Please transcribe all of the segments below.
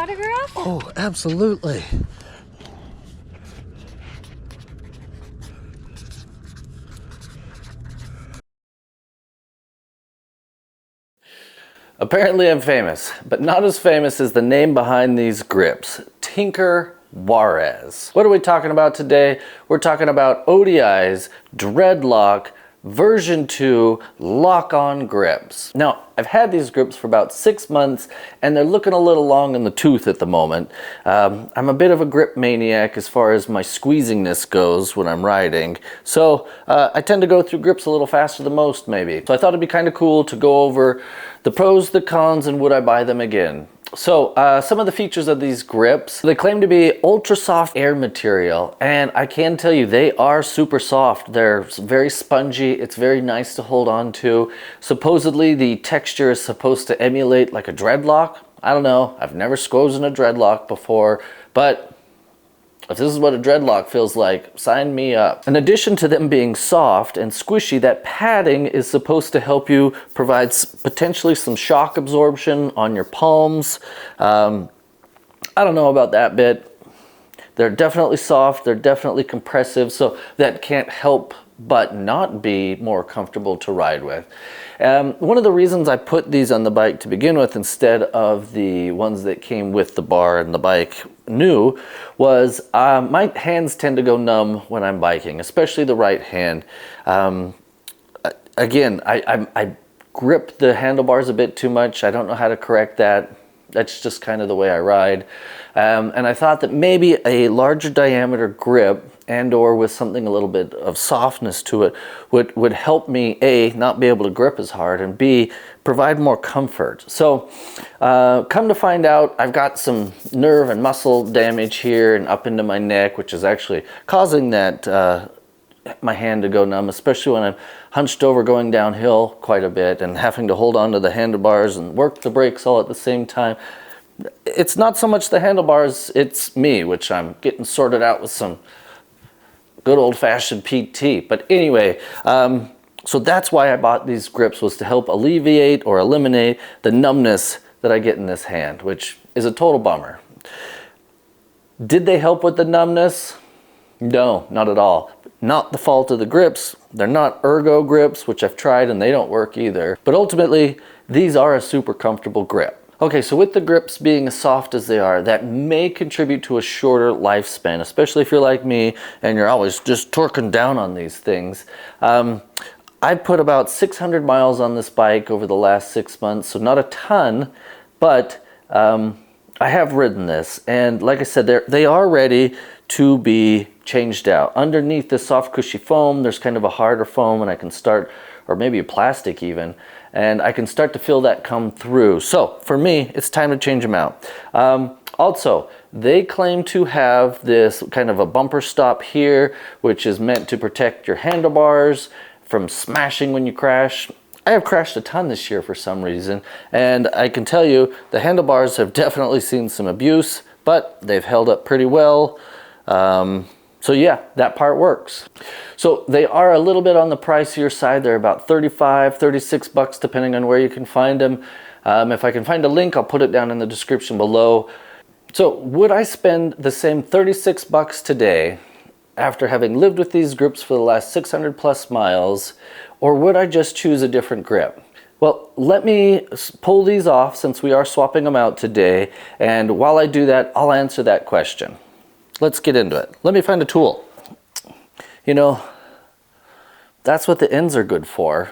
autograph? Oh, absolutely. Apparently I'm famous, but not as famous as the name behind these grips, Tinker Juarez. What are we talking about today? We're talking about ODI's Dread Lock version 2 lock-on grips. Now, I've had these grips for about 6 months and they're looking a little long in the tooth at the moment. I'm a bit of a grip maniac as far as my squeezingness goes when I'm riding. So I tend to go through grips a little faster than most maybe. So I thought it'd be kind of cool to go over the pros, the cons, and would I buy them again. So some of the features of these grips, they claim to be ultra soft air material, and I can tell you they are super soft. They're very spongy. It's very nice to hold on to. Supposedly the texture is supposed to emulate like a dreadlock. I don't know. I've never squozen a dreadlock before, but if this is what a dreadlock feels like, sign me up. In addition to them being soft and squishy, that padding is supposed to help you provide potentially some shock absorption on your palms. I don't know about that bit. They're definitely soft, they're definitely compressive, so that can't help but not be more comfortable to ride with. One of the reasons I put these on the bike to begin with instead of the ones that came with the bar and the bike new was my hands tend to go numb when I'm biking, especially the right hand. Again, I grip the handlebars a bit too much. I don't know how to correct that. That's just kind of the way I ride. And I thought that maybe a larger diameter grip and or with something a little bit of softness to it would help me A, not be able to grip as hard, and B, provide more comfort. So come to find out, I've got some nerve and muscle damage here and up into my neck, which is actually causing that my hand to go numb, especially when I'm hunched over going downhill quite a bit and having to hold on to the handlebars and work the brakes all at the same time. It's not so much the handlebars, it's me, which I'm getting sorted out with some good old-fashioned PT. But anyway, so that's why I bought these grips, was to help alleviate or eliminate the numbness that I get in this hand, which is a total bummer. Did they help with the numbness? No, not at all. Not the fault of the grips. They're not ergo grips, which I've tried and they don't work either. But ultimately, these are a super comfortable grip. Okay, so with the grips being as soft as they are, that may contribute to a shorter lifespan, especially if you're like me and you're always just torquing down on these things. I put about 600 miles on this bike over the last 6 months, so not a ton, but I have ridden this. And like I said, they are ready to be changed out. Underneath the soft cushy foam, there's kind of a harder foam, and I can start, or maybe a plastic even, and I can start to feel that come through. So for me, it's time to change them out. Also, they claim to have this kind of a bumper stop here, which is meant to protect your handlebars from smashing when you crash. I have crashed a ton this year for some reason, and I can tell you the handlebars have definitely seen some abuse, but they've held up pretty well. So yeah, that part works. So they are a little bit on the pricier side. They're about 35, 36 bucks depending on where you can find them. If I can find a link, I'll put it down in the description below. So would I spend the same 36 bucks today after having lived with these grips for the last 600 plus miles, or would I just choose a different grip? Well, let me pull these off since we are swapping them out today, and while I do that, I'll answer that question. Let's get into it. Let me find a tool. You know, that's what the ends are good for.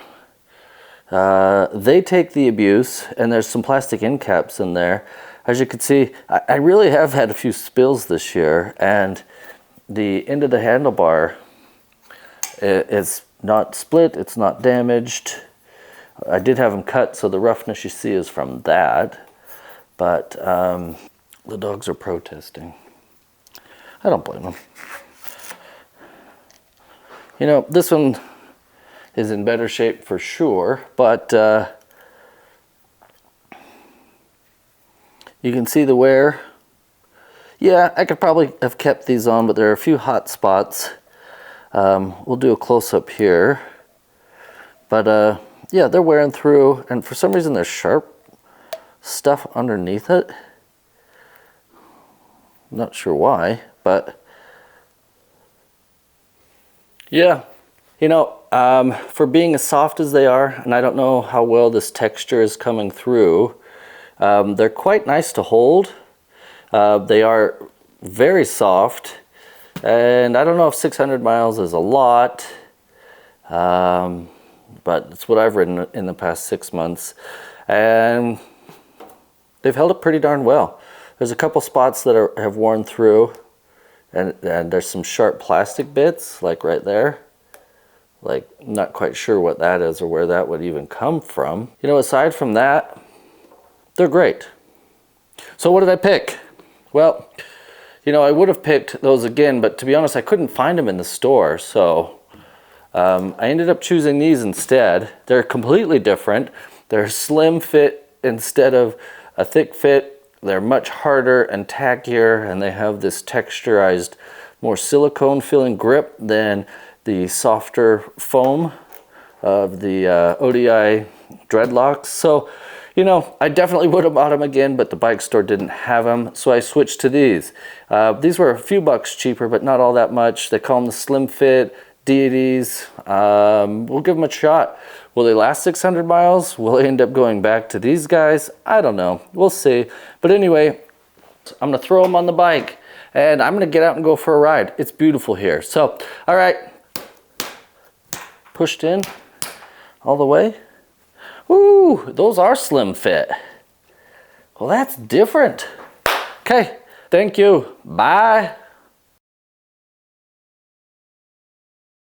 They take the abuse, and there's some plastic end caps in there. As you can see, I really have had a few spills this year, and the end of the handlebar is not split, it's not damaged. I did have them cut, so the roughness you see is from that, but the dogs are protesting. I don't blame them. You know, this one is in better shape for sure, but you can see the wear. Yeah, I could probably have kept these on, but there are a few hot spots. We'll do a close-up here. But yeah, they're wearing through, and for some reason there's sharp stuff underneath it. I'm not sure why, but yeah. You know, for being as soft as they are, and I don't know how well this texture is coming through, they're quite nice to hold. They are very soft, and I don't know if 600 miles is a lot, but it's what I've ridden in the past 6 months, and they've held up pretty darn well. There's a couple spots that have worn through, and there's some sharp plastic bits, like right there. Like, not quite sure what that is or where that would even come from. You know, aside from that, they're great. So what did I pick? Well, you know, I would have picked those again, but to be honest, I couldn't find them in the store. So I ended up choosing these instead. They're completely different. They're slim fit instead of a thick fit. They're much harder and tackier, and they have this texturized, more silicone feeling grip than the softer foam of the ODI Dread Locks. So, you know, I definitely would have bought them again, but the bike store didn't have them, so I switched to these. These were a few bucks cheaper, but not all that much. They call them the Slim Fit Deities. We'll give them a shot. Will they last 600 miles? Will I end up going back to these guys? I don't know. We'll see. But anyway, I'm gonna throw them on the bike, and I'm gonna get out and go for a ride. It's beautiful here. So, all right. Pushed in all the way. Woo, those are slim fit. Well, that's different. Okay, thank you. Bye.